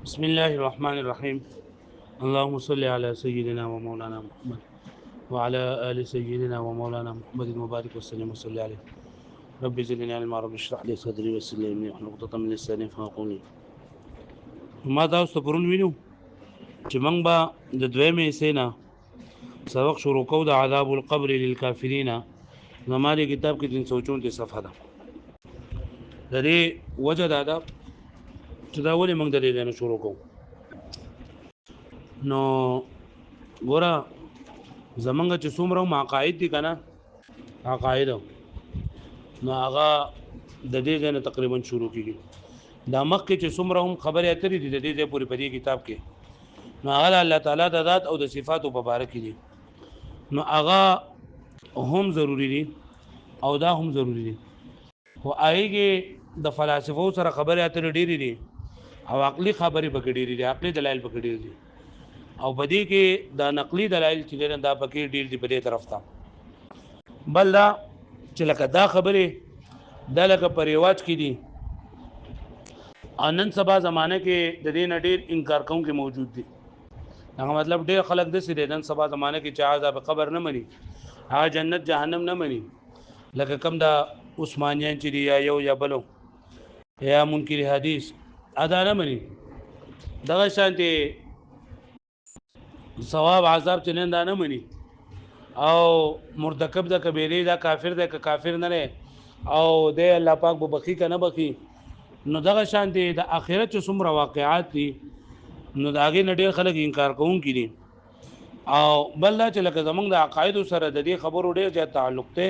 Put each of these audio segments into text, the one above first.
بسم الله الرحمن الرحيم. اللهم صل على سيدنا ومولانا محمد وعلى آل سيدنا ومولانا محمد وبارك وسلم وصل عليه. رب زدني علما، رب اشرح لي صدري ويسر لي امري واحلل عقدة من لساني يفقهوا قولي. ما تاسو ته پرون وینو چې موږ به د دویمې حصې نه سبق شروع کوو د عذاب القبر للکافرین. زماري کتاب کې 334 صفحه ده. د دې وجه دا ده چې دا ولې موږ د دې نه شروع کوو. نو ګوره زمونږ چې څومره عقاید دي کنه، عقاید نو هغه د دې نه تقریبا شروع کیږي. دا مخکې چې څومره هم خبرې اترې دي د دې پورې په دې کتاب کې، نو هغه الله تعالی د ذات او د صفاتو په باره کې دي، نو هغه هم ضروری دي او دا هم ضروری دي. خو هغه د فلسفو سره خبرې اترې ډېرې دي او عقلي خبرې پکې ډېرې دي، عقلي دلایل پکې ډېر دي، او بدی کې دا نقلی دلایل چې دا پکې ډیر دی په دې طرف ته. بل دا چې لکه دا خبره دا لکه په ریواج کې دي، انن سبا زمانه کې د دې نډیر انکار کوونکي موجود دي. هغه مطلب ډیر خلک د سې نن سبا زمانه کې چې عذاب قبر نه مني، هغه جنت جهنم نه مني، لکه کم دا عثمانیان چې دی یا یو یا بلو یا منکر حدیث ادا نه مني. دغه شانتي ثواب عذاب چنن دا نه مني، او مرتکب د کبیره دا کافر دی که کافر نه نه، او د الله پاک به بخي کنه بخي. نو دغه شان دي د اخرت چې څومره واقعات دي نو دا هغه نډیر خلک انکار کوونکي دي. او بل دا چې لکه زمونږ د عقاید سره د دې خبرو ډیر زیات تعلق ته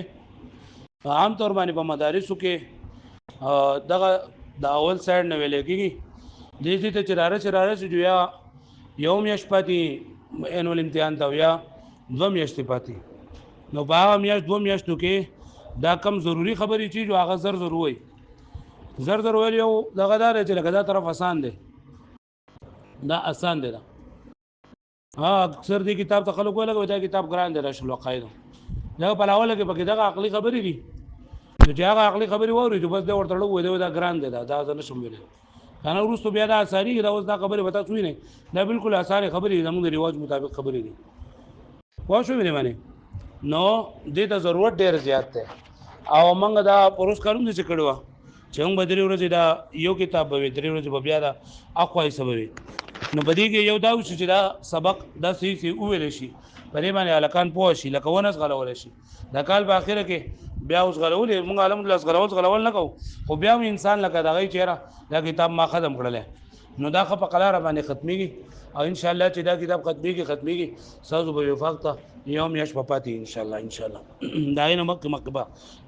عام طور باندې په مدارسو کې دغه د اول سایډ نه ویل کېږي د دې ته چراره چې یا یوم یشپاتی انول امتحان ته یا دوم میاشتې پاتې، نو په هغه میاشت دوم میاشتو کې دا کم ضروری خبرې چې هغه زر وي یو دغه دار چې لکه دا طرف آسان دی، دا آسان دی دا. اکثر دې کتاب ته خلک وایي دا کتاب ګران دی راشل وقایدو دا په لاول کې پکې دغه عقلي خبرې دي، چې هغه عقلي خبرې ووري چې بس دا ورته وایي دا ګران دی دا نه شم ویل کنه. وروسته بیا دا اساري دا اوس دا خبره وتا څوی نه، دا بالکل اسانه خبرې زموږ د ریواج مطابق خبرې دي. واښو ویلې باندې نو دې ته ضرورت ډېر زیات ده. او موږ دا پروس کارونه چې کړو چې موږ بدري ورځې دا یو کتاب به درې ورځې به بیا دا اخوای سبب نو بدی کې یو دا چې دا سبق دا صحیح ویل شي په دې باندې الکان پوه شي لکه ونس غلول شي دا کال په اخره کې بیا اوس غلول موږ الحمدلله غلول نه کوو، خو بیا انسان لکه دغه چیرې دا کتاب ما ختم کړل نو دا خو په قلاره باندې ختميږي او ان شاء الله چې دا کتاب ختميږي سازو به وفاقته یوم یش پاتې ان شاء الله دا نه مکبه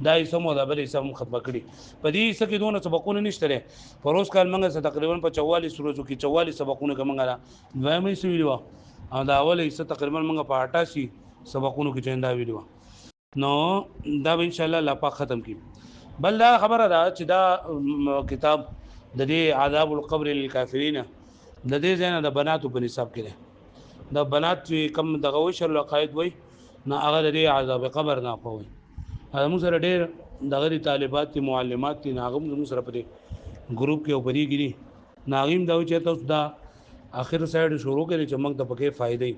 دا یې سمو دا بلې سم ختمه کړي په دې سکه دونه سبقونه نشته لري. پروس کال موږ تقریبا په 44 ورځو کې 44 سبقونه کومه دویمې سویلو او دا اولې تقریبا موږ په 88 سبقونو کې چنده ویلو. نو دا به ان شاء الله لا پاک ختم کی. بل دا خبره ده چې دا کتاب د دې عذاب القبر للکافرین د دې ځای نه د بناتو په نصاب کې ده. د بنات چې کم دغه وشل عقاید وای نه هغه د عذاب قبر نه کوي. هغه موږ سره ډېر دغه طالبات دي معلمات دي ناغم موږ سره په دې ګروپ کې او بری ګری ناغیم دا چې تاسو دا اخر سایډ شروع کړي چې موږ ته پکې فائدې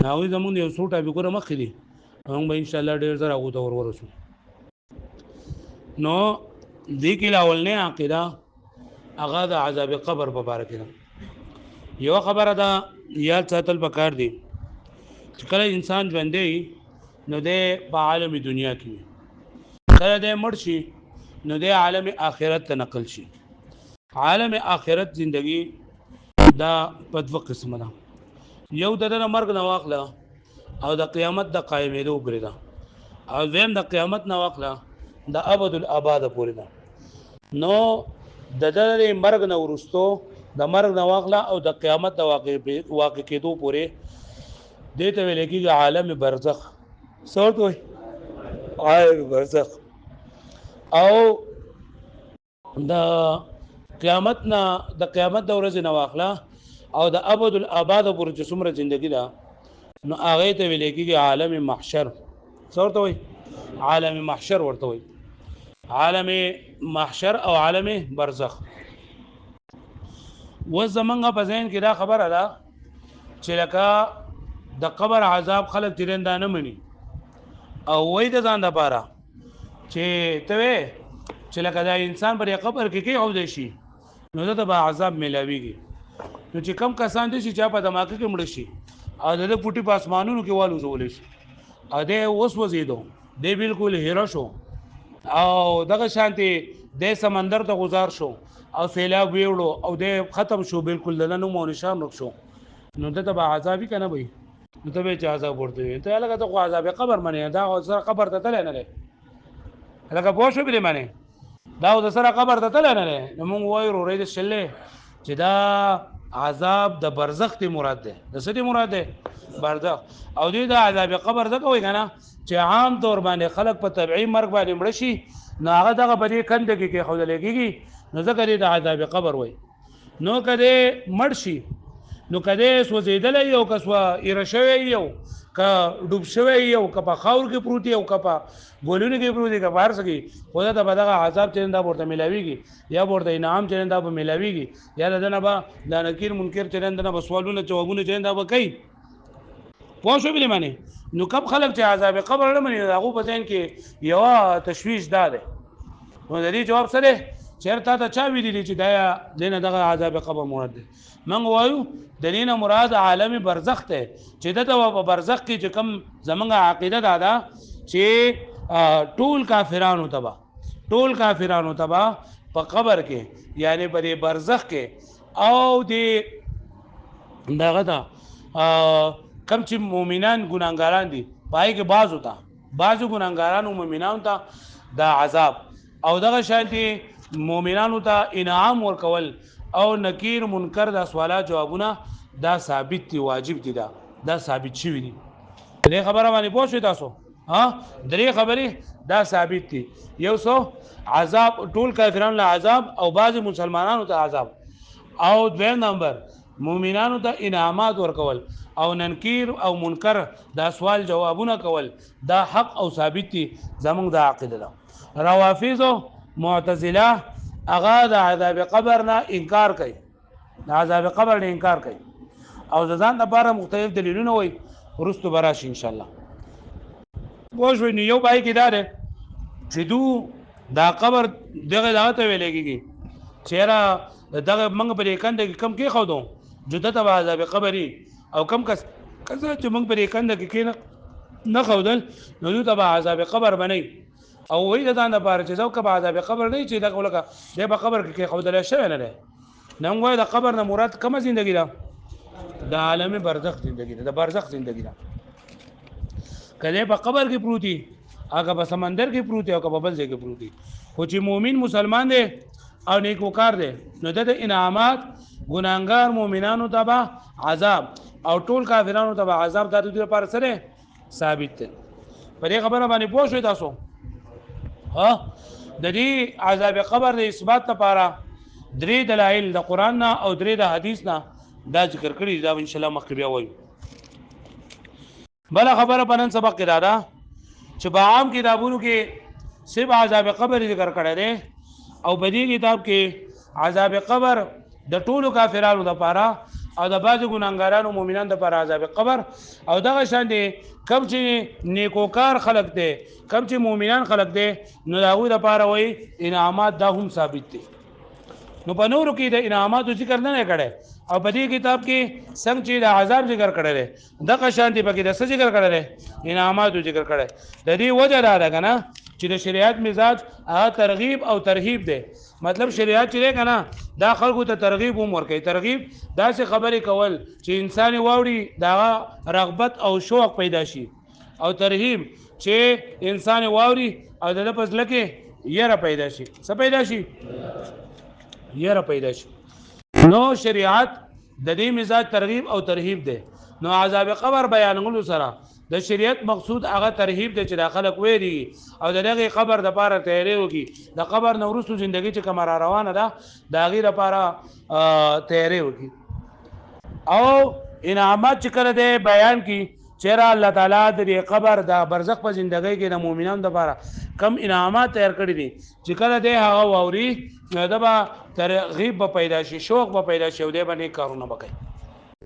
ناوي زموږ یو څو ټاپک ور مخ دي موږ به ان شاء الله ډېر زره هغه ته ورسو. نو دې کې لاول نه عقیده هغه د عذاب قبر په اړه کې یو خبره ده یاد ساتل پکار دي چې کله انسان ژوندې نو د په عالم دنیا کې کله د مړ شي نو د عالم آخرت ته نقل شي. عالم آخرت زندگی دا په دوه قسمه ده، یو د مرګ نه واخله او د قیامت د قائمېدو پورې ده، او دویم د قیامت نه واخله د ابد الاباد پورې ده. نو د مرګ نه ورستو د مرګ نه واخله او د قیامت د واقع کېدو پورې دې ته ویل کېږي عالم برزخ. څه وایي عالم برزخ. او د قیامت د ورځې نه واخله او د ابد الاباد پورې چې څومره ژوندۍ ده نو هغه ته ویل کېږي عالم محشر. څه ورته وایي عالم محشر ورته وایي، عالم محشر او عالم برزخ. اوس زمونږ په ذهن کې دا خبره ده چې لکه د قبر عذاب خلک تیرنده نه مني او وایي د ځان دپاره چې ته وې چې لکه دا انسان پر قبر کې کېښودی شي نو ده ته به عذاب میلاویږي نو چې کم کسان دي چې چا په دماغه کې مړه شي او د پوټي په اسمانونو کې والوزولی شي او دی اوس وځېدو دی بالکل هیره شو او دغه شانتې دی سمندر ته غذار شو او سیلاب ویوړو او دی ختم شو بالکل د نوم او نشان ورک شو نو دته به عذابي که نه وي نو ته به چې عذاب ورته وي ته لکه ته خو عذاب قبر منې دا سره قبر ته تللی نه دی لکه پوه شو پرې منې دا د سره قبر ته تللی نه دی نو مونږ وایو رورۍ د شلې چې دا عذاب د برزخ دی مراد دی د څه دی مراد دی برزخ او دوی د عذاب قبر ځکه وایي که نه چې عام طور باندې خلک په طبعي مرګ باندې مړه شي نو هغه دغه په دې کنده کې کېښودلی کېږي نو ځکه دی د عذاب قبر وایي نو که دی مړ شي نو که دی سوځېدلی یو که ایره شوی یو که ډوب شوی یو که په خاور کې پروت یو که په ګولونو کې پروت دی که په هر څه کې خو ده به دغه عذاب چې دا به ورته میلاویږي یا به ورته انعام چې دا به میلاویږي یا د ده نه به دا نکیر منکر چې د نه به سوالونه جوابونه چې دا به کوي پوه شو بلې منې نو کم خلک چې عذاب قبر نه مني د هغو په ذهن کې یوه تشویش دا دی نو د دې جواب څه دی چېرته تا ته چا ویلي چې دا دې نه دغه عذاب قبر مراد دی موږ وایو د دې نه مراد عالم برزخ دی چې دته په برزخ کې چې کوم زموږ عقیده دا ده چې ټول کافرانو ته به په قبر کې یعنی په دې برزخ کې او د دغه ته کم چې مؤمنان ګناهګاران دي پای کې بعضو ګناهګارانو مؤمنانو ته دا عذاب او دغه شانتي مؤمنانو ته انعام ورکول او نکیر منکر دا سوالات جوابونه دا ثابت دي واجب دي دا ثابت شوی دي دې خبره باندې پوه شئ تاسو ها درې خبرې دا ثابت دي یو څو عذاب ټول کافرانو له عذاب او بعض مسلمانانو ته عذاب او دویم نمبر مؤمنانو ته انعامات ورکول او ننکیر او منکر دا سوال جوابونه کول دا حق او ثابت دي زمونږ د عقیده ده روافض او معتزله هغه د عذاب قبر نه انکار کوي د عذاب قبر نه انکار کوي او ځان لپاره مختلف دلیلونه وایي ورستو براشي ان شاء الله وښوي نو یو پای کې دا ده چې دا قبر دغه ته ویل کېږي چیرې دغه موږ په کنده کې کم کې خودو جده ته عذاب قبري او کم کس چې موږ په کنده کې نه خودل نو دوی ته عذاب قبر بنئ او وی د ځان لپاره چې ځو که عذاب قبر نه چې دغه لکه دی په قبر کې خودل شوی نه دی نو موږ د قبر نه مراد کومه ژوندګي ده د عالم برزخ ژوندګي ده د برزخ ژوندګي ده کله په قبر کې پروتي هغه په سمندر کې پروتي او په بل ځای کې پروتي خو چې مؤمن مسلمان دی او نیکوکار دی نو د انعامات ګناهګار مؤمنانو ته به عذاب او ټول کافرانو ته به عذاب د دوی لپاره سره ثابت دی په دې خبره باندې پوه شئ تاسو ها د دې عذاب قبر د اثبات لپاره درې دلایل د قران نه او درې د حدیث نه دا ذکر کړی دا ان شاء الله مخکې بیا وایو بل خبره په نن سبق کې دا ده چې په عام کتابونو کې صرف عذاب قبر ذکر کړی دی او په دې کتاب کې عذاب قبر د ټولو کافرانو لپاره او د بعض ګناهګارانو مؤمنانو لپاره عذاب قبر او دغه شان دي کم چې نیکوکار خلق دي کم چې مؤمنان خلق دي نو داوی لپاره وای انعامات دا هم ثابت دي نو په نورو کې د انعاماتو ذکر نه کړي او په دې کتاب کې څنګه چې د عذاب ذکر کړی دی دغه شان دي پکې د څه ذکر کړی دی انعاماتو ذکر کړی د دې وجه دا ده کنه چې د شریعت مزاج هغه ترغیب او ترهیب دی مطلب شریعت چې دی کنه دا خلکو ته ترغیب هم ورکوي ترغیب داسې خبرې کول چې انسان واوړي دا رغبت او شوق پیدا شي او ترهیب چې انسان واوړي او د لپس لکه یره پیدا شي څه پیدا شي یره پیدا شي نو شریعت د دې مزاج ترغیب او ترهیب دی نو عذاب قبر بیانولو سره د شریعت مقصود هغه ترهیب دی چې د خلک ویری او دغه قبر د پاره تیاری وکي د قبر نو ورسو ژوندۍ چې کوم را روانه ده د غیر لپاره تیاری وکي او انعامات چې کړه دی بیان کی چیرې الله تعالی د قبر د برزخ په ژوندۍ کې د مؤمنانو لپاره کم انعامات تیار کړی دي چې کله دی هغه واوري دا به ترغیب به پیدا شي شوق به پیدا شي او دی باندې کارونه وکړي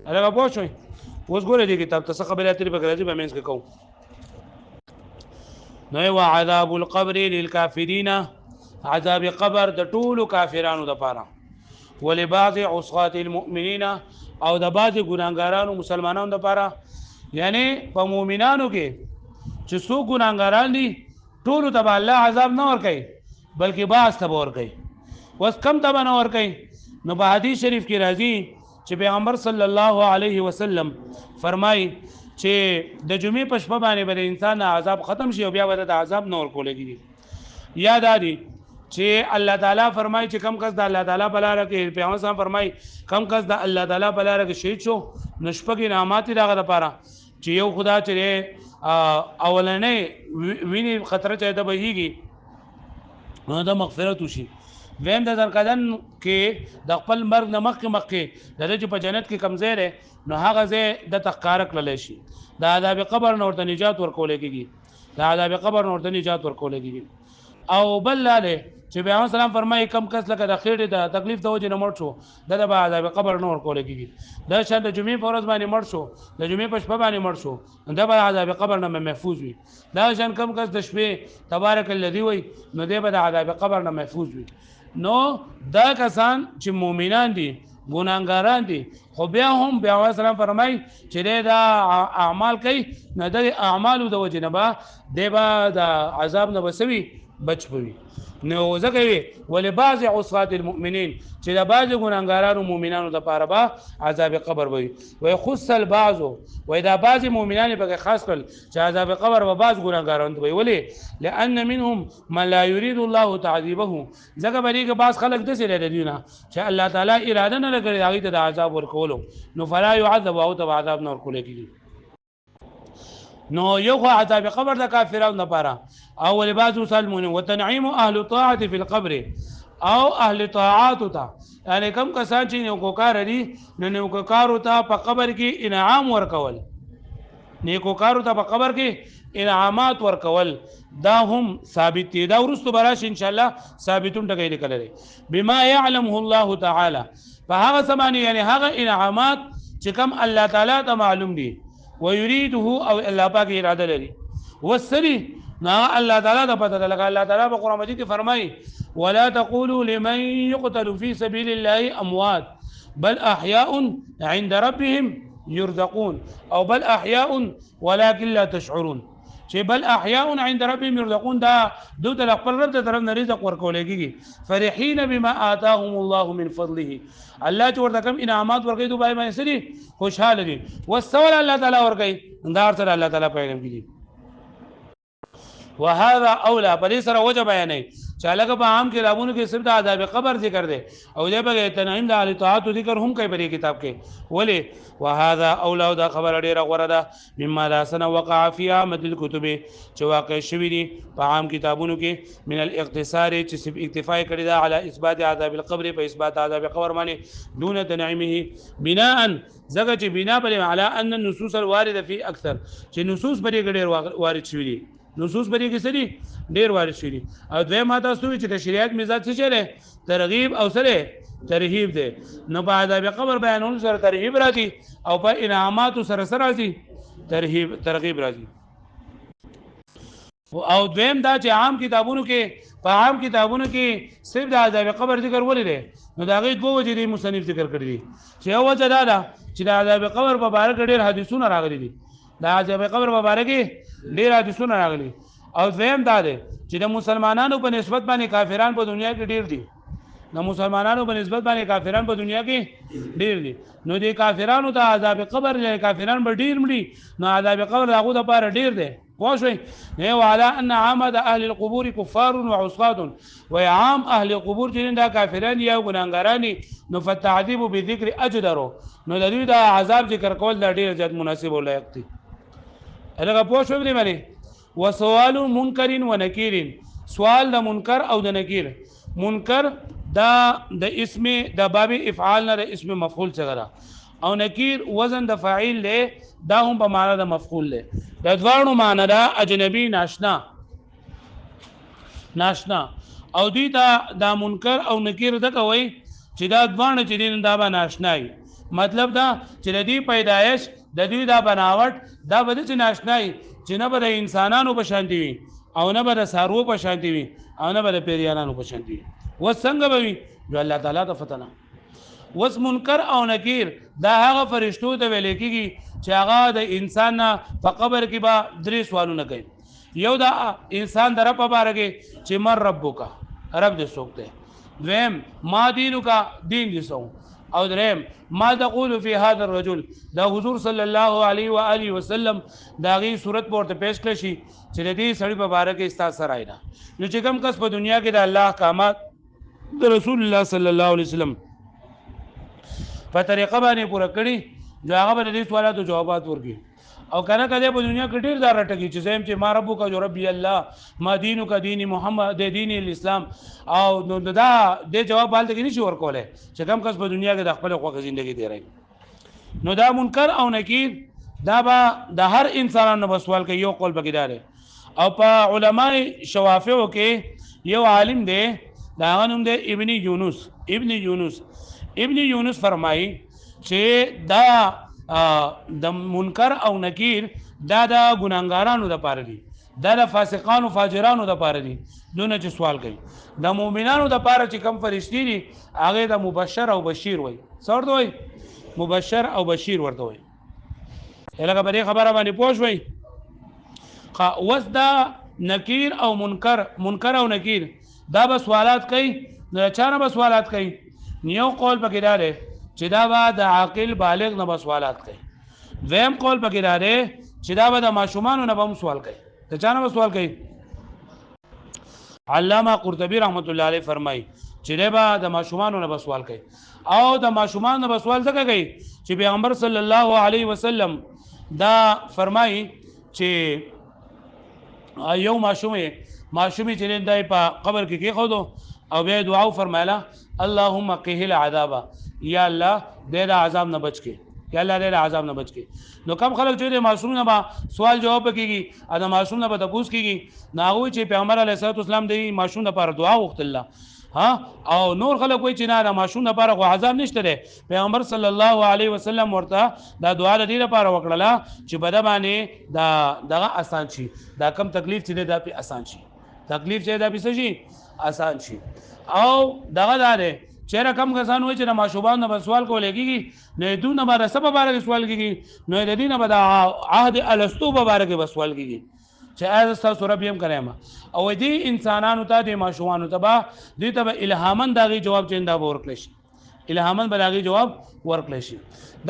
هغه پوه شئ اوس ګوره دې کتاب ته څه خبرې اترې به راځي به مینځ کې کوم نو وعذاب القبر للكافرين عذاب قبر د ټولو کافرانو لپاره ولبعض عصاة المؤمنين او د بعض ګناګارانو مسلمانانو لپاره یعنی په مؤمنانو کې چې څو ګناګاران دي ټولو ته الله عذاب نه ور کوي بلکې بعض ته ور کوي وس کم ته نه ور کوي نو په حدیث شریف کې راځي چې پیغمبر صلی الله علیه وسلم فرمایي چې د جمعې په شپه باندې به انسان عذاب ختم شي او بیا به د عذاب نور کولېږي یاد آدي چې الله تعالی فرمایي چې کم کس د الله تعالی په لار کې پیغمبر صلی الله فرمایي کم کس د الله تعالی په لار کې شهید شو نشپګ انعامات دغه لپاره چې یو خدا چې اولنې ویني خطر ته د بهيږي نو د مغفرت وشي ویم د ځنکدن کې د خپل مرګ نه مخکې د چې په جنت کې کمزور نو هغه ځای د تخکار کړل شي د عذاب قبر نور ته نجات ورکول کېږي د عذاب قبر نور ته نجات ورکول کېږي او بل لاله چې پیغمبر سلام فرمایي کم کس لکه د خېټې د تکلیف د وجه نه مړ شو د عذاب قبر نور کول کېږي د شان د جمعې په ورځ باندې مړ شو د جمعې په شپه باندې مړ شو د عذاب قبر نه محفوظ وي دا شان کم کس د شپې تبارک الذی وي نو د عذاب قبر نه محفوظ وي نو دا کسان چې مؤمنان دي ګناګاران دي خو بیا هم بیا سلام فرمای چې دا اعمال کوي نه د اعمالو د وجه نه به د عذاب نه بسوي بچ پوي نو ځکه ولې بعض عصاة المؤمنین چې د بعض ګناګارانو مؤمنانو د پاره به عذاب قبر وي وي خص البعض وي دا بعض مؤمنان په خاص کل چې عذاب قبر و بعض ګناګارانو وي ولې لان منهم من لا يريد الله تعذيبه ځکه باندې کې بعض خلک د سره ديونه چې الله تعالی اراده نه لګي هغه ته د عذاب ورکولو نو فلا يعذب او ته عذاب نه ورکول کیږي نو یو عذاب قبر د کافرانو لپاره او لبعض مسلمون وتنعيم اهل طاعه في القبر او اهل طاعات ته یعنی کم کسان چې نیکوکار دي نو نیکوکارو ته په قبر کې انعام ورکول نیکوکارو ته په قبر کې انعامات ورکول دا هم ثابت دي دا ورستو براش ان شاء الله ثابتون ټکی لیکل دي بما يعلمه الله تعالی په هغه سمانی یعنی هغه انعامات چې کم الله تعالی ته معلوم دي ويريده او الله پاک اراده لري والسري نا الله تعالی د پته لګا الله تعالی په قران مجید کې فرمایي ولا تقولوا لمن يقتل في سبيل الله اموات بل احياء عند ربهم يرزقون او بل احياء ولكن لا تشعرون چې بل احياء عند ربهم يرزقون دا دوی ته خپل رب ته طرف نه رزق ورکول کېږي فرحين بما آتاهم الله من فضله الله چې ورته کوم انعامات ورکړي دوی باندې سړي خوشاله دي وسول الله تعالی ورکړي دا سره الله تعالی پیغام کړي وهذا اولى بل سره وجه بیانې چې لکه په عام کتابونو کې صرف د عذاب قبر ذکر دی او دې په تنعیم د اهل طاعت ذکر هم کوي په کتاب کې ولی وهذا اولى دا خبر ډیره غوړه ده مما لا سن وقع فی عامه الكتب چې واقع شوی دي په عام کتابونو کې من الاقتصار چې صرف اکتفا کړی دا علی اثبات عذاب القبر په اثبات عذاب قبر باندې دون تنعیمه بناء زګه چې بنا پر علی ان النصوص الوارده فی اکثر چې نصوص پرې ډېر وارد شوی دي نصوص پرې کې سړي ډېر وارد شوی دي او دوی ماته ستوي چې د شریعت مزاج څه چره ترغیب او سره ترهیب دی نو په عذاب قبر بیانون سره ترهیب راځي او په انعامات سره سره راځي ترغیب راځي او دویم دا چې عام کتابونو کې په عام کتابونو کې صرف د عذاب قبر ذکر ولې دی نو دا غي دوه وجې مصنف ذکر کړی دي چې یو وجه دا ده چې د عذاب قبر په اړه ډېر حدیثونه راغلي دي د عذاب قبر په اړه کې ډېر حدیثونه راغلي او دویم دا ده چې د مسلمانانو په نسبت باندې کافران په دنیا کې ډېر دي د مسلمانانو په نسبت باندې کافران په دنیا کې ډېر دي نو د کافرانو ته عذاب قبر لري کافران به ډېر مړي نو عذاب قبر هغه د لپاره ډېر دی واښوي نه وعلى ان عامه اهل القبور كفار وعصاة وعام اهل القبور چې دا کافران یا ګناګاران نو فتعذيب بذكر اجدر نو د دوی د عذاب ذکر کول د ډېر زیات مناسب او لایق دي هغه پوښوي دی باندې وسوال منکر ونکیر سوال د منکر او د نکیر منکر دا د اسم د باب افعال نه د اسم مفعول څخه او نکیر وزن د فاعل له دا هم په معنا د مفعول له د دوانو معنا دا اجنبي ناشنا ناشنا او دوی ته دا منکر او نکیر د کوي چې دا دوانه چې دین دا به ناشنای مطلب دا چې د دې پیدایش د دوی دا بناوټ دا به چې ناشنای چې نه به د انسانانو په شان دي او نه به د سارو په شان دي او نه به د پیریانانو په شان دي وسنګ به وي جو الله تعالی ته فتنه وس منکر او نکیر دا هغه فرشتو ته ویل کېږي چې هغه د انسان په قبر کې به درې سوالونه کوي یو دا انسان در په باره کې چې مر ربک رب دې څوک دی دویم ما دینک دین دې څه او دریم ما تقول فی هذا الرجل دا حضور صلی الله علیه و آله وسلم دا غي صورت پورته پیش کړی شي چې د دې سړي په باره کې استا سره اینا نو چې کوم کس په دنیا کې د الله احکامات د رسول الله صلی الله علیه وسلم په طریقه باندې پوره کړي جو هغه به د دې سوالاتو جوابات ورکړي او کنه کله په دنیا کې ډیر دار ټکی چې زم چې ما ربو کا جو ربي الله ما دینو کا دین محمد د دین الاسلام او نو دا د جواب حالت کې نشي ورکوله چې کوم کس په دنیا کې د خپل خوښ ژوندۍ دی رہی نو دا منکر او نکیر دا به د هر انسانانو په سوال کې یو قول پکې دار او په علماء شوافیو کې یو عالم دی دا غنوم دی ابن یونس فرمایي چې دا د منکر او نکیر دا د ګناګارانو د پاره دي دا د فاسقانو فاجرانو د پاره دي دونه چې سوال کوي د مؤمنانو د پاره چې کم فرشتي دي هغه د مبشر او بشیر وای څور دوی مبشر او بشیر ورته وای الګه به خبره باندې پوښوي وس دا نکیر او منکر او نکیر دا به سوالات کوي نه چانه به سوالات کوي نیو قول پکې داره چې دا به د عاقل بالغ نه سوالات کوي دویم قول پکې داره چې دا به د ماشومانو نه هم سوال کوي ته چانه به سوال کوي علامه قرطبي رحمت الله علیه فرمایي چې دا به د ماشومانو نه سوال کوي او د ماشومانو نه سوال څنګه کوي چې پیغمبر صلی الله علیه وسلم دا فرمایي چې یو ماشومي چې دای په قبر کې خودو او بیا دعا فرمایله اللهم قه العذاب یا الله دې د عذاب نه بچ کې یا الله دې د عذاب نه بچ کې نو کم خلک چې د معصوم نه سوال جواب کیږي ا د معصوم نه به تاسو کیږي ناغوي چې پیغمبر علیه الصلاه والسلام دې معصوم لپاره دعا وکړه ها او نور خلک وایي چې نه د معصوم لپاره غو عذاب نشته دی پیغمبر صلی الله علیه وسلم ورته دا دعا د دې لپاره وکړه چې بده باندې دا دغه آسان شي دا کم تکلیف چې دا په آسان شي تکلیف چې دا په شي آسان شي او دغه داره چیرې کم کسان وای چې د ماشوبان نه سوال کول کېږي نه دونه به سبب باره سوال کېږي نو د دینه به د عهد الستو په باره کې سوال کېږي چې از تاسو رب يم کړم او دې انسانانو ته د ماشومانو ته به دې ته الهامن دغه جواب چنده ورکړي شي الهامن به دغه جواب ورکړي شي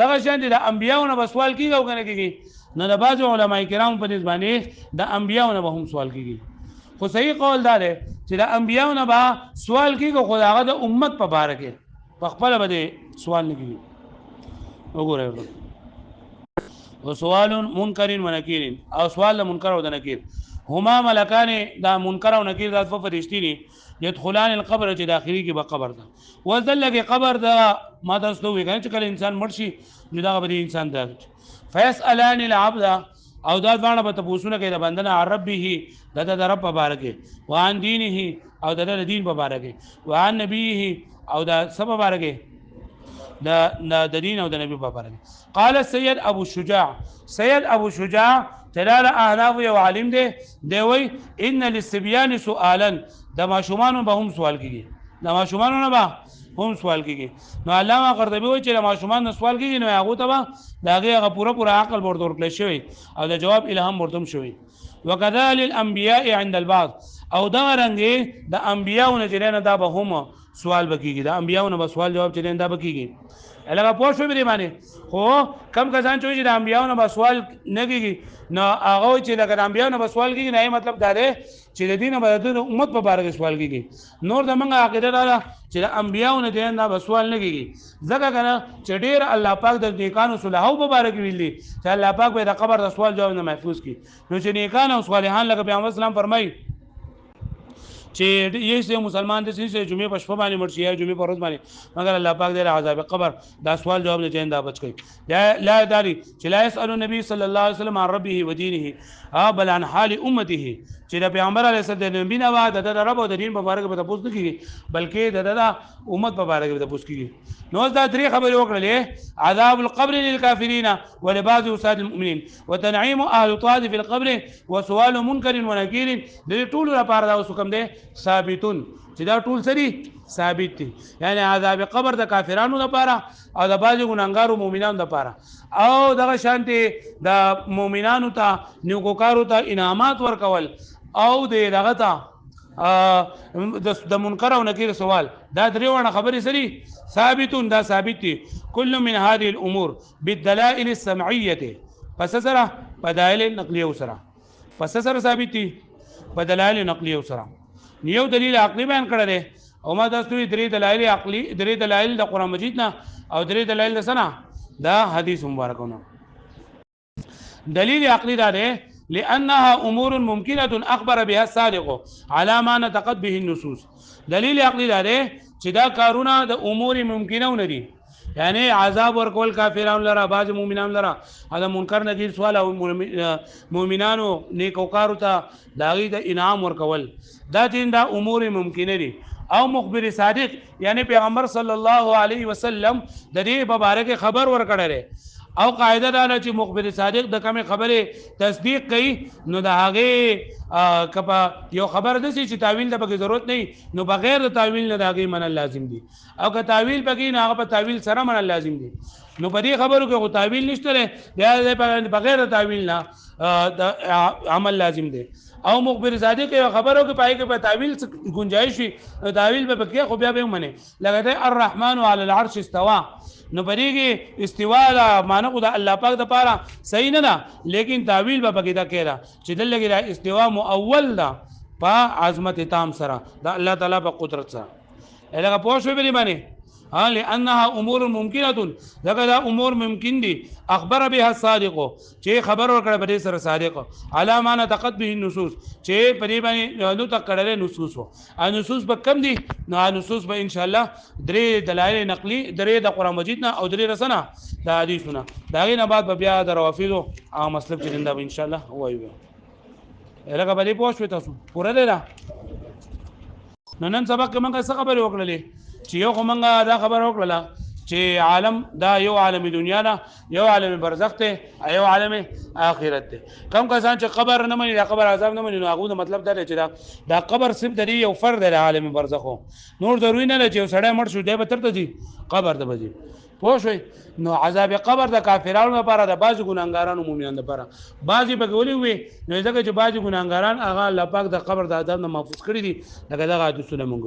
دغه شان د انبیانو نه سوال کېږي او کنه کېږي نه د بعض علماء کرام په دې باندې د انبیانو نه هم سوال کېږي خو صحیح قول دا دی چې د انبیانو نه به سوال کېږي خو هغه د امت په باره کې په خپل به سوال نه کېږي وګورئ وسوال منکر و نکیر او سوال منکر او د نکیر هما ملکان دا منکر او نکیر د فرشتي دي يدخلان القبر چې داخلي کې به قبر ده وذل کې قبر ده ما تاسو وی کنه چې کله انسان مرشي نو دا به انسان ده فيسالان العبد او دا ځوانه به تاسو کوي د بندنه عربه د رب مبارکه وان دینه او د دین مبارکه وان نبیه او د سبب مبارکه د دین او د نبی مبارکه قال سید ابو شجاع تلال احناف یو عالم دی وی ان للصبيان سؤالا د ماشومان به هم سوال کیږي د ماشومان نه به هم سوال کیږي نو علامه قرطبي وایي چې د ماشومان سوال کیږي نو هغه ته به داغه پوره عقل ورته ورکړل شوی او د جواب الهام ورته شوی وكذلك الانبياء عند البعض او دا رنګ د انبیاءو نه جنه دا به هم سوال بکیږي د انبیاءو نه سوال جواب چلین دا بکیږي الګه پوښتنه به باندې خو کم کسان چې د انبیاءو نه سوال نه کیږي نو هغه چې د انبیاءو نه سوال کیږي نه مطلب دا دی چې د دین او د امت په اړه سوال کیږي نور د منګه عقیده دا چې د انبیاءو نه دین دا سوال نه کیږي ځکه کنه چې ډیر الله پاک د نیکانو صالحو په اړه ویلي چې الله پاک به د قبر د سوال جواب نه محفوظ کړي نو چې نیکان او صالحان لکه پیغمبر اسلام فرمایي چې یې مسلمان د سې جمعې په شپه باندې مرشي یا جمعې په ورځ باندې مگر الله پاک دې عذاب قبر دا سوال جواب نه جندا بچ کوي لا داري چې لا يسأل النبي صلى الله عليه وسلم عن ربه ودينه بل عن حال امته چې د پیغمبر علیه السلام د نبی نه واده د رب او د دین په اړه به تاسو نه کیږي بلکې د امت په اړه به تاسو کیږي نو دا درې خبرې وکړلې عذاب القبر للكافرين ولبعض وساد المؤمنين وتنعيم اهل طاعه في القبر وسؤال منكر ونكير د ټول لپاره دا حکم دی ثابتون چې دا ټول سری ثابت دي یعنی عذاب قبر د کافرانو لپاره او د باج ګناګارو مؤمنانو لپاره او دغه شانتي د مؤمنانو ته نیوکارو ته انعامات ورکول او دغه ته د منکر او نکیر سوال دا دریوانه خبرې سری ثابتون دا ثابت دي كل من هذه الامور بالدلائل السمعيه پس سره بدائل نقلیه سره پس سره ثابت دي بدلائل نقلیه سره یو دلیل عقلی بیان کړل او ما تاسو درې دلایل عقلی درې دلایل د قران مجید نه او درې دلایل د سنا دا حدیث مبارکونه دلیل عقلی دا ده لانها امور ممکنه اخبر بها الصادق على ما نتقد به النصوص دلیل عقلی دا ده چې دا کارونه د امور ممکنه ندي یعنی عذاب ورکول کافرانو لرا باج مؤمنانو لرا دا منکر نکیر سوال او مؤمنانو نیکوکارو ته داغي د انعام ورکول دا دین دا امور ممکنه دي او مخبر صادق یعنی پیغمبر صلی الله علیه وسلم د دې مبارک خبر ورکړل او قاعده دا چې مخبر صادق د کومه خبره تصدیق کوي نو د هغه کپا یو خبر د چې تعویل د بګي ضرورت نه نو بغیر د تعویل نه داګي من لازم دي او که تعویل بګي نه هغه په تعویل سره من لازم دي نو په دې خبرو کې تعویل نشته دی بغیر د تعویل نه عمل لازم دی او مخبر صادق یو خبرو کې پای کې په تعویل گنجائش وي تعویل به بګي خو بیا به منه لګته الرحمن علی العرش استوى نو پرېږي استوا دا معنی خو د الله پاک د پاره صحیح نه ده لیکن تعویل به پکې دا کېده چې دلته کې استوا مؤول ده په عظمت تام سره د الله تعالی په قدرت سره الهغه پوه شو به باندې لانها امور ممکنه دا امور ممکن دي اخبر بها الصادق چې خبر ورکړه به سره صادق علامه تقد به النصوص چې په دې باندې نو تکړه نصوص او نصوص به کم دي نو نصوص به ان شاء الله درې دلایل نقلی درې د قران مجید نه او درې رسنه د حدیثونه دا غي نه بعد بیا د روافض او مسلک چې دا ان شاء الله وایو الهغه به پوه شو تاسو پوره ده نن سبق موږ څه خبرې وکړلې چې یو موږ دا خبر وکړه چې عالم دا یو عالم دنیا نه یو عالم برزخ ته یو عالم آخرت ته کوم کسان چې قبر نه مني دا قبر عذاب نه مني نو هغه مطلب دا چې دا قبر صرف د یو فرد د عالم برزخ نور ضروري نه چې سړی مړ شو دی به ترته دي قبر ته بځي پوه شئ نو عذاب قبر د کافرانو لپاره د باج ګناګارانو مؤمنانو لپاره باجی په ګولې وي نو ځکه چې باج ګناګاران هغه الله پاک د قبر د عذاب نه محفوظ کړی دي دغه حدیثونه مونږ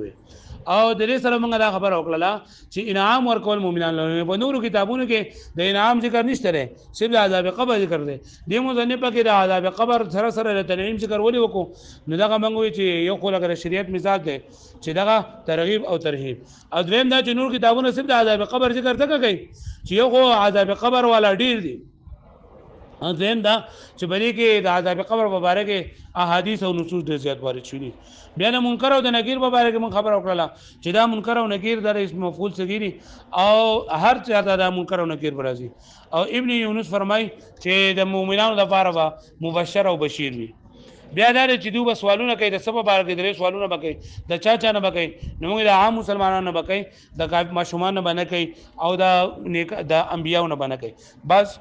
او د دې سره موږ دا خبر وکړه چې انعام ورکول مؤمنانو په نورو کتابونو کې د انعام ذکر نشته لري صرف د عذاب قبر ذکر دی د مزنه په کې د عذاب قبر سره سره د تنعیم ذکر ولې وکړو نو دا موږ چې یو خو لګره شریعت مزاج دی چې دا ترغیب او ترهیب او دریم دا چې نور کتابونو صرف د عذاب قبر ذکر څنګه کوي چې یو خو عذاب قبر والا ډیر دی او دریم دا چې بری کې د عذاب قبر په اړه کې احادیث او نصوص ډیر زیات وارد شوي بیا د منکر او د نکیر په اړه کې من خبر وکړه چې دا منکر او نکیر د اسم مفعول صغیری او هر چاته د منکر او نکیر برازي او ابن یونس فرمای چې د مؤمنانو لپاره مبشر او بشیر وي بیا دا چې دوی سوالونه کوي د سبب بار کې درې سوالونه وکړي د چا نه وکړي نو موږ د عام مسلمانانو نه وکړي د ماشومان نه باندې کوي او د انبیانو نه باندې کوي بس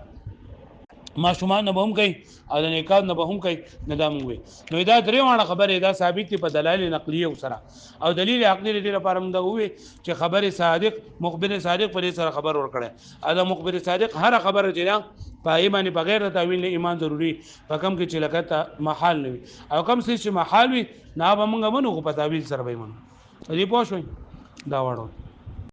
ماشومان نه به هم کوي او د نیکات نه به هم کوي نه دا موږ نو دا درې وانه خبره دا ثابت په دلایل نقلیه سره او دلیل عقلی لري لپاره موږ دا وې چې خبره صادق مخبر صادق په دې سره خبر ورکړي دا مخبر صادق هر خبره چې دا پای باندې بغیر د تعویل نه ایمان ضروری په کم کې چې لکه محال نه وي او کم چې محال وي نه به موږ منو په تعویل سره به منو دې پوه شئ دا وړو